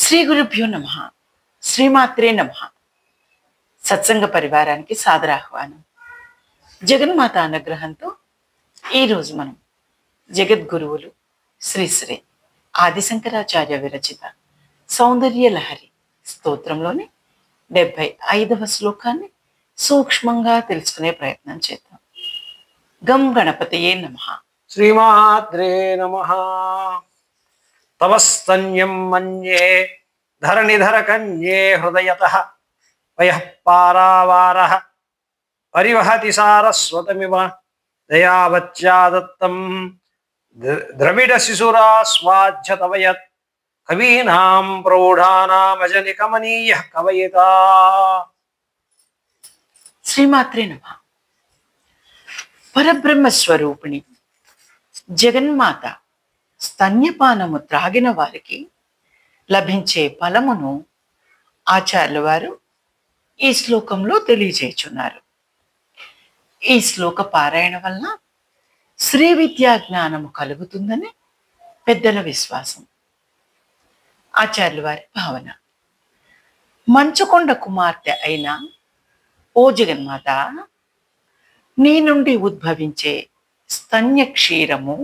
శ్రీ గురుభ్యో నమః. శ్రీమాత్రే నమః. సత్సంగ పరివారానికి సాదరాహ్వానం. జగన్మాత అనుగ్రహంతో ఈరోజు మనం జగద్గురువులు శ్రీ శ్రీ ఆదిశంకరాచార్య విరచిత సౌందర్య లహరి స్తోత్రంలోని 75వ శ్లోకాన్ని సూక్ష్మంగా తెలుసుకునే ప్రయత్నం చేద్దాం. గం గణపతయే నమః. శ్రీమాత్రే నమః. తవస్తన్యం మన్యే ధరణిధర కన్యే హృదయతః వయః పారావారః పరివహతి సారస్వతమివ దయావత్యాదత్తం ద్రవిడ శిశురాస్వాధ్యతవయత్ కవీనాం ప్రౌఢానామజని కమనీయః కవయితా. శ్రీమాత్రే నమః. పరబ్రహ్మ స్వరూపిణి జగన్మాత స్తన్యపానము త్రాగిన వారికి లభించే ఫలమును ఆచార్యుల వారు ఈ శ్లోకంలో తెలియజేయుచున్నారు. ఈ శ్లోక పారాయణ వలన శ్రీ విద్యా జ్ఞానము కలుగుతుందని పెద్దల విశ్వాసం. ఆచార్యుల వారి భావన. మంచుకొండ కుమార్తె అయిన ఓ జగన్మాత, నీ నుండి ఉద్భవించే స్తన్య క్షీరము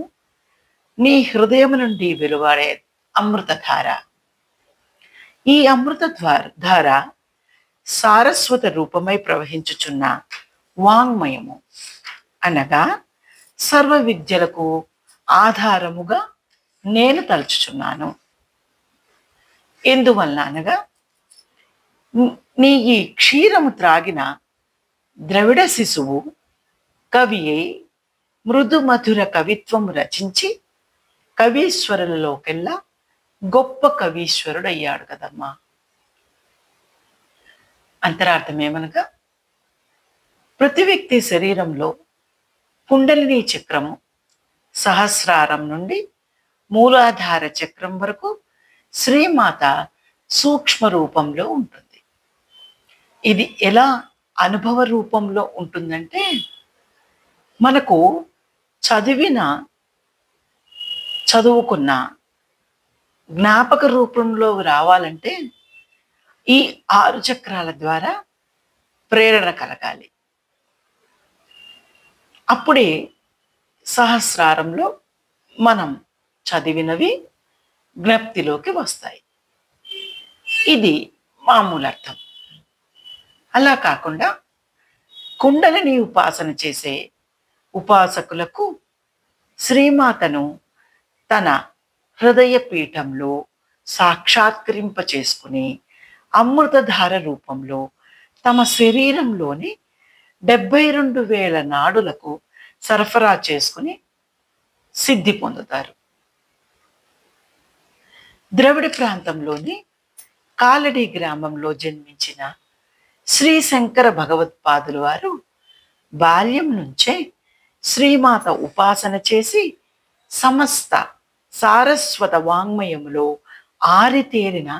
నీ హృదయం నుండి వెలువడే అమృతధార. ఈ ధార సారస్వత రూపమై ప్రవహించుచున్న వాంగ్మయము అనగా సర్వ విద్యలకు ఆధారముగా నేను తలుచుచున్నాను. ఎందువలన అనగా నీ ఈ క్షీరము త్రాగిన ద్రవిడ శిశువు కవి అయి మృదు మధుర కవిత్వము రచించి కవీశ్వరులలోకెల్లా గొప్ప కవీశ్వరుడు అయ్యాడు కదమ్మా. అంతరార్థం ఏమనగా, ప్రతి వ్యక్తి శరీరంలో కుండలిని చక్రము సహస్రారం నుండి మూలాధార చక్రం వరకు శ్రీమాత సూక్ష్మ రూపంలో ఉంటుంది. ఇది ఎలా అనుభవ రూపంలో ఉంటుందంటే, మనకు చదువుకున్న జ్ఞాపక రూపంలో రావాలంటే ఈ 6 చక్రాల ద్వారా ప్రేరణ కలగాలి. అప్పుడే సహస్రారంలో మనం చదివినవి జ్ఞప్తిలోకి వస్తాయి. ఇది మామూలు అర్థం. అలా కాకుండా కుండలిని ఉపాసన చేసే ఉపాసకులకు శ్రీమాతను తన హృదయ పీఠంలో సాక్షాత్కరింప చేసుకుని అమృతధార రూపంలో తమ శరీరంలోని 72,000 నాడులకు సరఫరా చేసుకుని సిద్ధి పొందుతారు. ద్రవిడ ప్రాంతంలోని కాలడి గ్రామంలో జన్మించిన శ్రీ శంకర భగవత్పాదుల వారు బాల్యం నుంచే శ్రీమాత ఉపాసన చేసి సమస్త సారస్వత వాంగ్మయములో ఆరితేరిన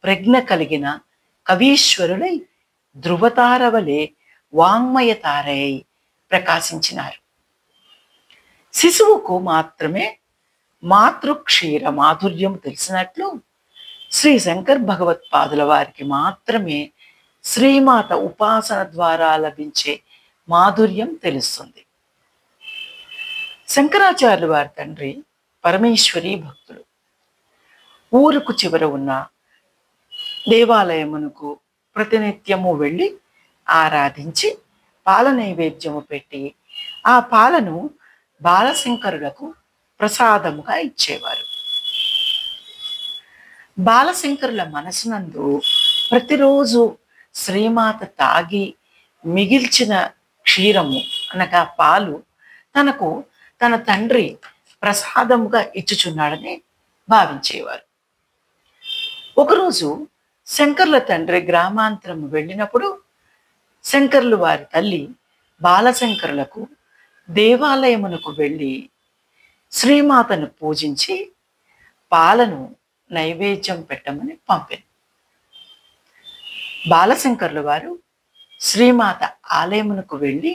ప్రజ్ఞ కలిగిన కవీశ్వరులై ధృవతారవలే వాంగ్మయ తారై ప్రకాశించినారు. శిశువుకు మాత్రమే మాతృక్షీర మాధుర్యం తెలిసినట్లు శ్రీ శంకర్ భగవత్పాదుల వారికి మాత్రమే శ్రీమాత ఉపాసన ద్వారా లభించే మాధుర్యం తెలుస్తుంది. శంకరాచార్యుల వారి తండ్రి పరమేశ్వరి భక్తులు. ఊరుకు చివర ఉన్న దేవాలయమునకు ప్రతినిత్యము వెళ్ళి ఆరాధించి పాల నైవేద్యము పెట్టి ఆ పాలను బాలశంకరులకు ప్రసాదముగా ఇచ్చేవారు. బాలశంకరుల మనసునందు ప్రతిరోజు శ్రీమాత తాగి మిగిల్చిన క్షీరము అనగా పాలు తనకు తన తండ్రి ప్రసాదముగా ఇచ్చుచున్నాడని భావించేవారు. ఒకరోజు శంకర్ల తండ్రి గ్రామాంతరం వెళ్ళినప్పుడు శంకర్లు వారి తల్లి బాలశంకరులకు దేవాలయమునకు వెళ్ళి శ్రీమాతను పూజించి పాలను నైవేద్యం పెట్టమని పంపింది. బాలశంకర్ల వారు శ్రీమాత ఆలయమునకు వెళ్ళి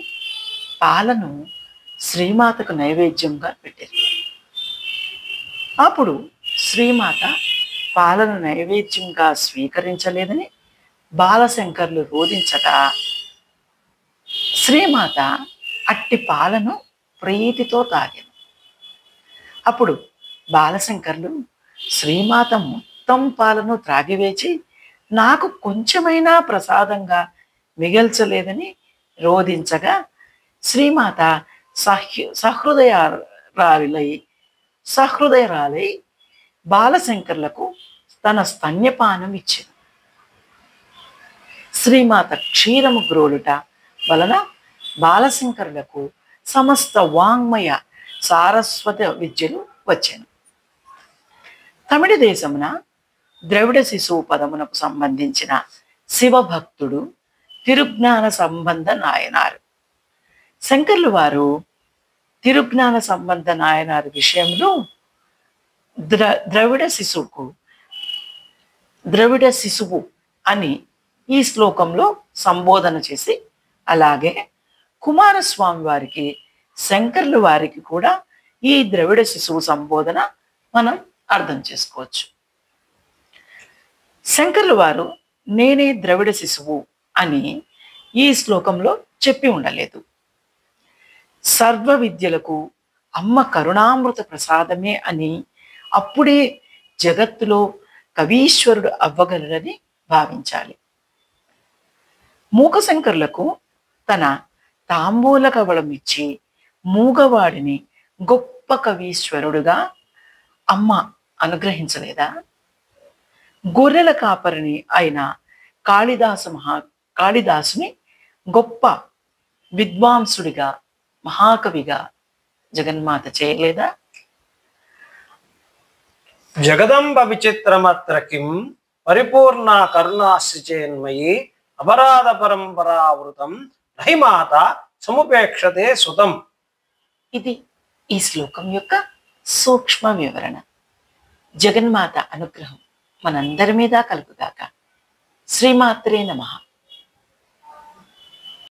పాలను శ్రీమాతకు నైవేద్యంగా పెట్టారు. అప్పుడు శ్రీమాత పాలను నైవేద్యంగా స్వీకరించలేదని బాలశంకర్లు రోధించగా శ్రీమాత అట్టి పాలను ప్రీతితో తాగాను. అప్పుడు బాలశంకర్లు శ్రీమాత మొత్తం పాలను త్రాగివేచి నాకు కొంచెమైనా ప్రసాదంగా మిగల్చలేదని రోధించగా శ్రీమాత సహృదయరాలై బాలశంకర్లకు తన స్తన్యపానం ఇచ్చింది. శ్రీమాత క్షీరము గ్రోలుట వలన బాలశంకరులకు సమస్త వాంగ్మయ సారస్వత విద్యలు వచ్చాను. తమిళ దేశమున ద్రవిడ శిశువు పదమునకు సంబంధించిన శివభక్తుడు తిరుజ్ఞాన సంబంధ నాయనారు. శంకర్లు వారు తిరుజ్ఞాన సంబంధ నాయనారు విషయంలో ద్రవిడ శిశువు అని ఈ శ్లోకంలో సంబోధన చేసి, అలాగే కుమారస్వామి వారికి శంకర్లు వారికి కూడా ఈ ద్రవిడ శిశువు సంబోధన మనం అర్థం చేసుకోవచ్చు. శంకర్లు వారు నేనే ద్రవిడ శిశువు అని ఈ శ్లోకంలో చెప్పి ఉండలేదు. సర్వ విద్యలకు అమ్మ కరుణామృత ప్రసాదమే అని, అప్పుడే జగత్తులో కవీశ్వరుడు అవ్వగలరని భావించాలి. మూకశంకరులకు తన తాంబూల కవళం ఇచ్చి మూగవాడిని గొప్ప కవీశ్వరుడుగా అమ్మ అనుగ్రహించలేదా? గొర్రెల కాపరిని అయిన కాళిదాసుని గొప్ప విద్వాంసుడిగా మహాకవిగా జగన్మాత చేయలేదా? జగదంబ విచిత్రమత్ర కిం పరిపూర్ణ కరుణాశ్రిచేన్మయి అపరాధ పరంపరావృతం నహిమాత సముపేక్షతే సుతం. ఇది ఈ శ్లోకం యొక్క సూక్ష్మ వివరణ. జగన్మాత అనుగ్రహం మనందరి మీద కలుగుగాక. శ్రీమాత్రే నమః.